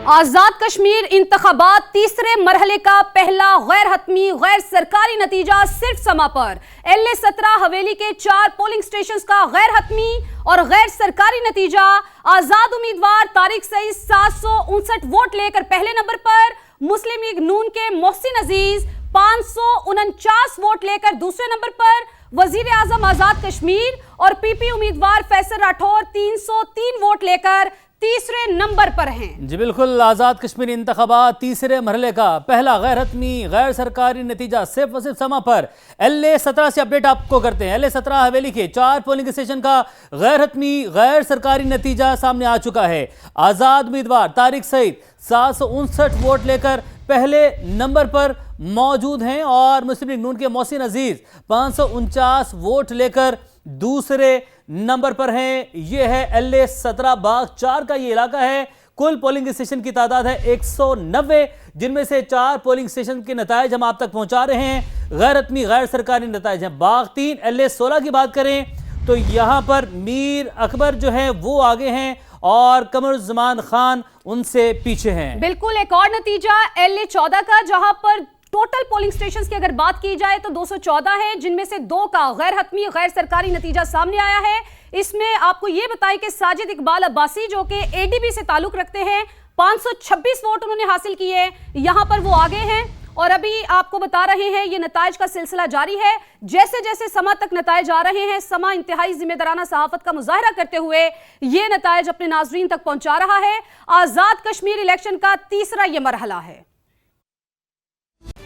आजाद कश्मीर इंतखाबात तीसरे मरहले का पहला गैर हतमी गैर सरकारी नतीजा सिर्फ समा पर। LA-17 हवेली के 4 पोलिंग स्टेशंस का गैर हतमी और गैर सरकारी नतीजा। आजाद उम्मीदवार तारिक सईद 759 वोट लेकर पहले नंबर पर, मुस्लिम लीग नून के मोहसिन अजीज 549 वोट लेकर दूसरे नंबर पर, वजीर आजम आजाद कश्मीर और PP उम्मीदवार फैसल राठौर 303 वोट लेकर तीसरे नंबर पर हैं। जी बिल्कुल, आज़ाद कश्मीर इंतखाबात तीसरे मरहले का पहला गैर हतमी गैर सरकारी नतीजा सिर्फ और सिर्फ समा पर। LA-17 से अपडेट आपको करते हैं। LA-17 हवेली के 4 पोलिंग स्टेशन का गैर हतमी गैर सरकारी नतीजा सामने आ चुका है। आज़ाद उम्मीदवार तारिक सईद 759 वोट लेकर पहले नंबर पर मौजूद हैं और मुस्लिम लीग नून के मोहसिन अजीज 549 वोट लेकर दूसरे नंबर पर हैं। यह है LA-17 बाग 4 का ये इलाका है। कुल पोलिंग स्टेशन की तादाद है 190, जिनमें से 4 पोलिंग स्टेशन के नतायज हम आप तक पहुंचा रहे हैं। गैर हतमी गैर सरकारी नतायज हैं। बाग 3 LA-16 की बात करें तो यहां पर मीर अकबर जो है वो आगे हैं और कमरुज़्ज़मान खान उनसे पीछे हैं। बिल्कुल, एक और नतीजा LA-14 का, जहां पर टोटल पोलिंग स्टेशंस की अगर बात की जाए तो 214 है, जिनमें से 2 का गैर हतमी गैर सरकारी नतीजा सामने आया है। इसमें आपको यह बताएं कि साजिद इकबाल अब्बासी जो कि ADB से ताल्लुक रखते हैं 526 वोट उन्होंने हासिल किए, यहां पर वो आगे हैं। और अभी आपको बता रहे हैं ये नतायज का सिलसिला जारी है। जैसे जैसे समा तक नतायज आ रहे हैं, समा इंतहाई जिम्मेदाराना सहाफत का मुजाहरा करते हुए ये नतायज अपने नाजरीन तक पहुंचा रहा है। आजाद कश्मीर इलेक्शन का तीसरा ये मरहला है।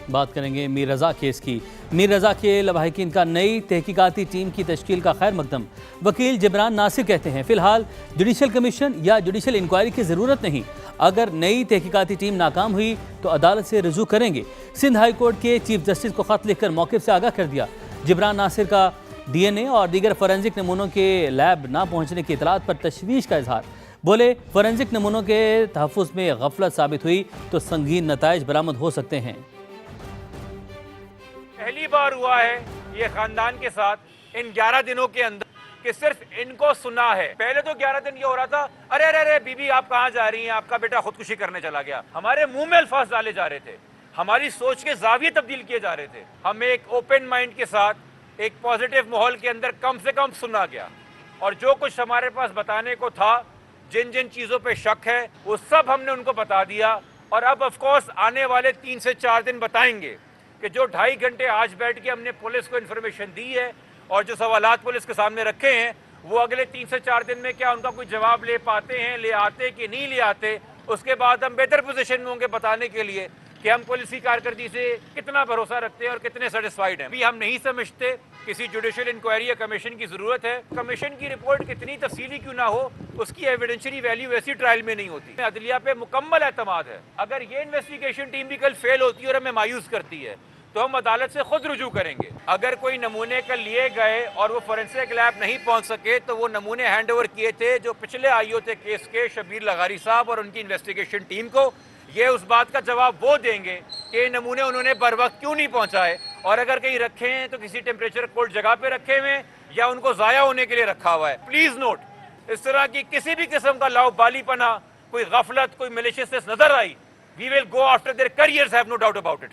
बात करेंगे मीर रजा केस की। मीर रजा के लवाहिकीन का नई तहकीकाती टीम की तश्कील का खैर मकदम। वकील जिब्रान नासिर कहते हैं फिलहाल जुडिशल कमीशन या जुडिशल इंक्वायरी की ज़रूरत नहीं। अगर नई तहकीकाती टीम नाकाम हुई तो अदालत से रुजू करेंगे। सिंध हाई कोर्ट के चीफ जस्टिस को खत लिखकर मौक़िफ़ से आगाह कर दिया। जिब्रान नासिर का DNA और दीगर फोरेंसिक नमूनों के लैब ना पहुँचने की इतलात पर तशवीश का इजहार। बोले फोरेंसिक नमूनों के तहफ़्फ़ुज़ में गफलत साबित हुई तो संगीन नताइज बरामद हो सकते हैं। पहली बार हुआ है ये खानदान के साथ इन 11 दिनों के अंदर कि सिर्फ इनको सुना है। पहले तो 11 दिन ये हो रहा था, अरे अरे अरे बीबी आप कहाँ जा रही हैं, आपका बेटा खुदकुशी करने चला गया। हमारे मुंह में अल्फाज डाले जा रहे थे, हमारी सोच के जाविये तब्दील किए जा रहे थे। हमें एक ओपन माइंड के साथ एक पॉजिटिव माहौल के अंदर कम से कम सुना गया और जो कुछ हमारे पास बताने को था, जिन जिन चीज़ों पे शक है वो सब हमने उनको बता दिया। और अब ऑफकोर्स आने वाले 3 से 4 दिन बताएंगे कि जो 2.5 घंटे आज बैठ के हमने पुलिस को इन्फॉर्मेशन दी है और जो सवालात पुलिस के सामने रखे हैं वो अगले 3 से 4 दिन में क्या उनका कोई जवाब ले पाते हैं, ले आते कि नहीं ले आते। उसके बाद हम बेहतर पोजीशन में होंगे बताने के लिए कि हम पुलिस की कारकर्दगी से कितना भरोसा रखते हैं और कितने सेटिस्फाइड हैं। अभी हम नहीं समझते किसी जुडिशियल इंक्वायरी या कमीशन की ज़रूरत है। कमीशन की रिपोर्ट कितनी तफसीली क्यों ना हो, उसकी एविडेंशियरी वैल्यू वैसी ट्रायल में नहीं होती। अदलिया पे मुकम्मल एतमाद है। अगर ये इन्वेस्टिगेशन टीम भी कल फेल होती है और हमें मायूस करती है तो हम अदालत से खुद रुजू करेंगे। अगर कोई नमूने कल लिए गए और वो फोरेंसिक लैब नहीं पहुंच सके तो वो नमूने हैंड ओवर किए थे जो पिछले आईओ थे केस के, शबीर लगारी साहब और उनकी इन्वेस्टिगेशन टीम को। ये उस बात का जवाब वो देंगे कि नमूने उन्होंने बर वक्त क्यों नहीं पहुंचाए और अगर कहीं रखे हैं तो किसी टेम्परेचर कोल्ड जगह पे रखे हुए या उनको ज़ाया होने के लिए रखा हुआ है। प्लीज़ नोट, इस तरह की किसी भी किस्म का लाओबालीपना, कोई गफलत, कोई मैलिशियसनेस नजर आई, we will go after their careers, have no doubt about it.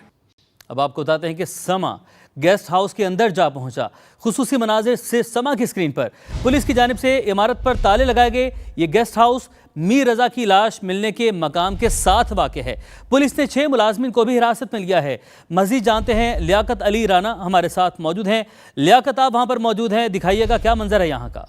अब आपको बताते हैं कि समा गेस्ट हाउस के अंदर जा पहुंचा। खुसूसी मनाजिर से समा की स्क्रीन पर पुलिस की जानिब से इमारत पर ताले लगाए गए। ये गेस्ट हाउस मीर रजा की लाश मिलने के मकाम के साथ वाक़ है। पुलिस ने 6 मुलाजमिन को भी हिरासत में लिया है। मज़ीद जानते हैं, लियाकत अली राना हमारे साथ मौजूद हैं। लियाकत, आप वहाँ पर मौजूद हैं, दिखाइएगा क्या मंजर है यहाँ का।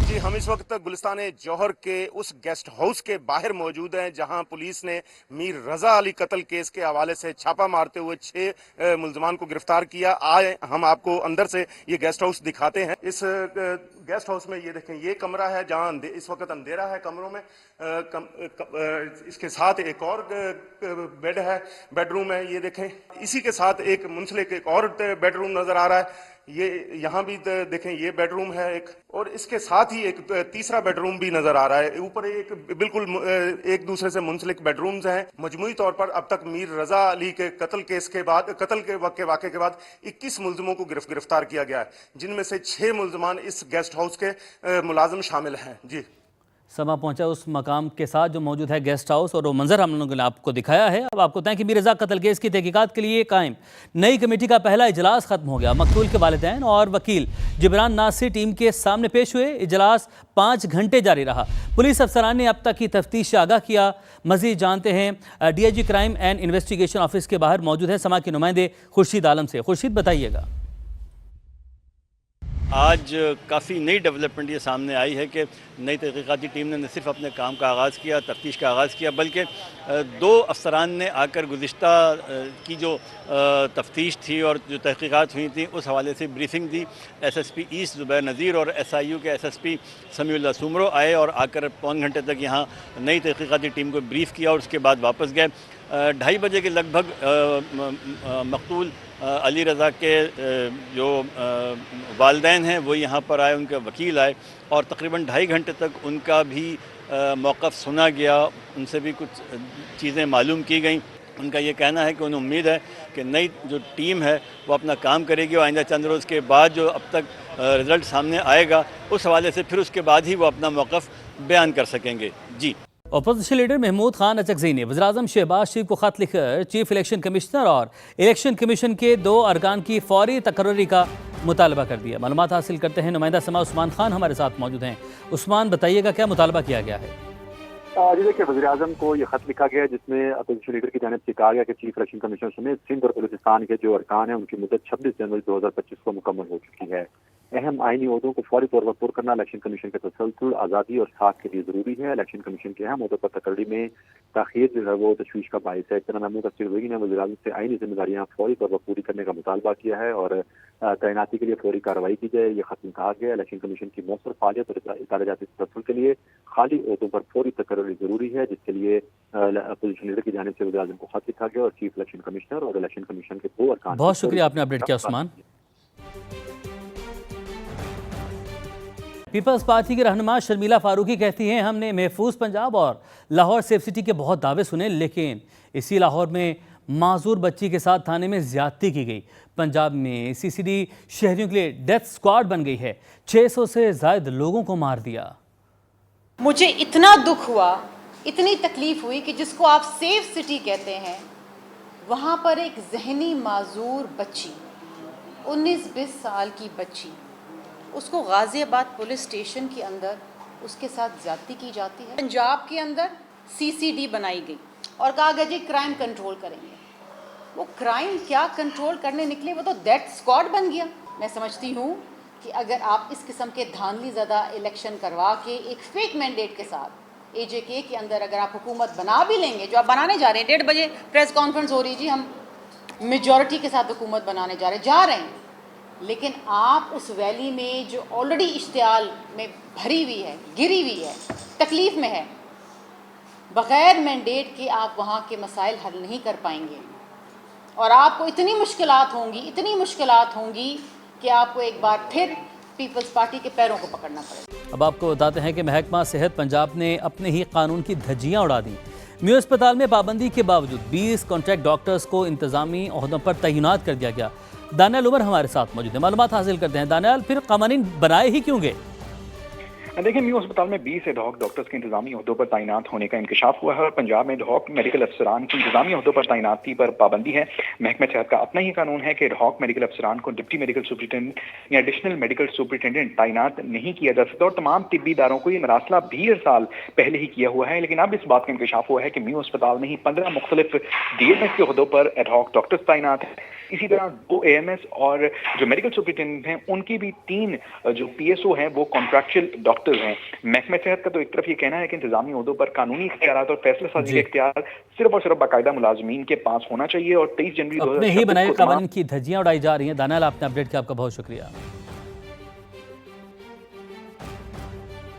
जी, हम इस वक्त गुलिस्तान जौहर के उस गेस्ट हाउस के बाहर मौजूद हैं जहां पुलिस ने मीर रजा अली कत्ल केस के हवाले से छापा मारते हुए 6 मुलजमान को गिरफ्तार किया। आए हम आपको अंदर से ये गेस्ट हाउस दिखाते हैं। इस गेस्ट हाउस में ये देखें, ये कमरा है जहां इस वक्त अंधेरा है कमरों में। इसके साथ एक और बेड है, बेडरूम है, ये देखें। इसी के साथ एक मुंसलिक एक और बेडरूम नजर आ रहा है। ये यहाँ भी देखें, ये बेडरूम है एक, और इसके साथ ही एक तीसरा बेडरूम भी नजर आ रहा है। ऊपर एक बिल्कुल एक दूसरे से मुंसलिक बेडरूम्स हैं। मजमूई तौर पर अब तक मीर रजा अली के कत्ल केस के बाद, कत्ल के वाक़े के बाद 21 मुलजमों को गिरफ्तार किया गया है, जिनमें से 6 मुलजमान इस गेस्ट हाउस के मुलाजिम शामिल हैं। जी समा पहुंचा उस मकाम के साथ जो मौजूद है गेस्ट हाउस, और वो मंजर हम लोगों ने आपको दिखाया है। अब आपको बताएं कि मीर रज़ा कत्ल केस की तहकीकात के लिए कायम नई कमेटी का पहला इजलास खत्म हो गया। मकतूल के वालिदैन और वकील जिब्रान नासिर टीम के सामने पेश हुए। इजलास 5 घंटे जारी रहा। पुलिस अफसरान ने अब तक की तफ्तीश से आगाह किया। मजीद जानते हैं DIG crime and investigation office के बाहर मौजूद है समा के नुमाइंदे खुर्शीद आलम से। खुर्शीद, बताइएगा। आज काफ़ी नई डेवलपमेंट ये सामने आई है कि नई तहकीकाती टीम ने न सिर्फ अपने काम का आगाज़ किया, तफ्तीश का आगाज़ किया, बल्कि 2 अफसरान ने आकर गुज़िश्ता की जो तफ्तीश थी और जो तहकीकात हुई थी उस हवाले से ब्रीफिंग दी। SSP ईस्ट ज़ुबैर नज़ीर और SIU के SSP समीउल्लाह सुमरो आए और आकर पौन घंटे तक यहाँ नई तहकीकाती टीम को ब्रीफ़ किया और उसके बाद वापस गए। 2:30 बजे के लगभग मकतूल अली रज़ा के जो वालिदैन हैं वो यहाँ पर आए, उनके वकील आए और तकरीबन 2.5 घंटे तक उनका भी मौक़िफ़ सुना गया। उनसे भी कुछ चीज़ें मालूम की गई। उनका ये कहना है कि उन्हें उम्मीद है कि नई जो टीम है वो अपना काम करेगी और आइंदा चंद रोज़ के बाद जो अब तक रिज़ल्ट सामने आएगा उस हवाले से फिर उसके बाद ही वो अपना मौक़िफ़ बयान कर सकेंगे। जी। अपोजिशन लीडर महमूद खान अचकज़ई ने वज़ीर-ए-आज़म शहबाज शरीफ को ख़त लिखकर चीफ इलेक्शन कमिश्नर और इलेक्शन कमीशन के 2 अरकान की फौरी तकर्री का मुतालबा कर दिया। मालूमात हासिल करते हैं नुमाइंदा समा उस्मान खान हमारे साथ मौजूद हैं। उस्मान, बताइएगा क्या मुतालबा किया गया है? जी देखिए, वज़ीर-ए-आज़म को ये खत लिखा गया जिसमें अपोजिशन लीडर की जानिब से कहा गया कि चीफ इलेक्शन कमिश्नर समेत सिंध और बलूचिस्तान के जो अरकान हैं उनकी मुद्दत 26 जनवरी 2025 को मुकम्मल हो चुकी है। अहम आईनी ओहदों को फौरी तौर पर पुर करना इलेक्शन कमीशन के तसलसल, आज़ादी और साख के लिए ज़रूरी है। इलेक्शन कमीशन के अहम ओहदों पर तकर्री में ताख़ीर जो है वो तशवीश का बाइस है। इतना महमूद अफसर ने वज़ीर-ए-आज़म से आईनी जिम्मेदारियाँ फौरी तौर पर पूरी करने का मुतालबा किया है और तैनाती के लिए फौरी कार्रवाई की जाए। ये खत में कहा गया इलेक्शन कमीशन की मौसर फ़ालियत और इतारा जाती तसलसल के लिए खाली ओहदों पर फौरी तकर्री ज़रूरी है, जिसके लिए अपोजिशन लीडर की जानिब से वज़ीर-ए-आज़म को खत लिखा गया और चीफ इलेक्शन कमिश्नर और इलेक्शन कमीशन के 2 अरकान। बहुत शुक्रिया, आपने अपडेट किया उस्मान। पीपल्स पार्टी की रहनुमा शर्मिला फारूकी कहती हैं हमने महफूज पंजाब और लाहौर सेफ सिटी के बहुत दावे सुने, लेकिन इसी लाहौर में माजूर बच्ची के साथ थाने में ज्यादती की गई। पंजाब में CCD शहरियों के लिए डेथ स्क्वाड बन गई है। 600 से ज्यादा लोगों को मार दिया। मुझे इतना दुख हुआ, इतनी तकलीफ हुई कि जिसको आप सेफ सिटी कहते हैं वहाँ पर एक जहनी माजूर बच्ची 19-20 साल की बच्ची, उसको गाज़ियाबाद पुलिस स्टेशन के अंदर उसके साथ ज़्यादती की जाती है। पंजाब के अंदर CCD बनाई गई और कहा गया जी क्राइम कंट्रोल करेंगे। वो क्राइम क्या कंट्रोल करने निकले, वो तो डेथ स्क्वाड बन गया। मैं समझती हूँ कि अगर आप इस किस्म के धांधली ज़्यादा इलेक्शन करवा के एक फेक मैंडेट के साथ AJK के अंदर अगर आप हुकूमत बना भी लेंगे, जो आप बनाने जा रहे हैं, 1:30 बजे प्रेस कॉन्फ्रेंस हो रही जी, हम मेजॉरिटी के साथ हुकूमत बनाने जा रहे हैं, लेकिन आप उस वैली में जो ऑलरेडी इश्तियाल में भरी हुई है, गिरी हुई है, तकलीफ़ में है, बग़ैर मैंडेट के आप वहाँ के मसाइल हल नहीं कर पाएंगे और आपको इतनी मुश्किलात होंगी कि आपको एक बार फिर पीपल्स पार्टी के पैरों को पकड़ना पड़ेगा। अब आपको बताते हैं कि महकमा सेहत पंजाब ने अपने ही कानून की धज्जियां उड़ा दी। म्यू अस्पताल में पाबंदी के बावजूद 20 कॉन्ट्रैक्ट डॉक्टर्स को इंतजामी ओहदों पर तैनात कर दिया गया। दानियाल उमर हमारे साथ मौजूद है, मालूमात हासिल करते हैं। दानियाल, फिर कानून बनाए ही क्यों गए? देखिए, म्यू अस्पताल में 20 एडहॉक डॉक्टर्स के इंतजामी ओहदों पर तैनात होने का इंकशाफ हुआ है और पंजाब में एडहॉक मेडिकल अफसरान की इंतजामी ओहदों पर तैनाती पर पाबंदी है। महकमा सेहत का अपना ही कानून है कि एडहॉक मेडिकल अफसरान को डिप्टी मेडिकल सुपरिटेंडेंट या एडिशनल मेडिकल सुपरिटेंडेंट तैनात नहीं किया जा सकता और तमाम तिब्बी इदारों को ये मरासला 20 साल पहले ही किया हुआ है। लेकिन अब इस बात का इंकशाफ हुआ है कि म्यू अस्पताल में ही 15 मुख्तलिफ DMS के ओहदों पर एडहॉक डॉक्टर्स तैनात हैं। इसी तरह 2 AMS और जो मेडिकल सुपरिटेंडेंट हैं उनकी भी 3 जो PSO हैं वो कॉन्ट्रैक्चुअल डॉक्टर्स हैं। महकमा सेहत का तो एक तरफ ये कहना है कि इंतजामी ओहदों पर कानूनी इख्तियारात और फैसला साजी का इख्तियार सिर्फ और सिर्फ बाकायदा मुलाजमीन के पास होना चाहिए और 23 जनवरी अपने ही बनाए कानून की धज्जियां उड़ाई जा रही हैं। दानियाल, आपने अपडेट किया, आपका बहुत शुक्रिया।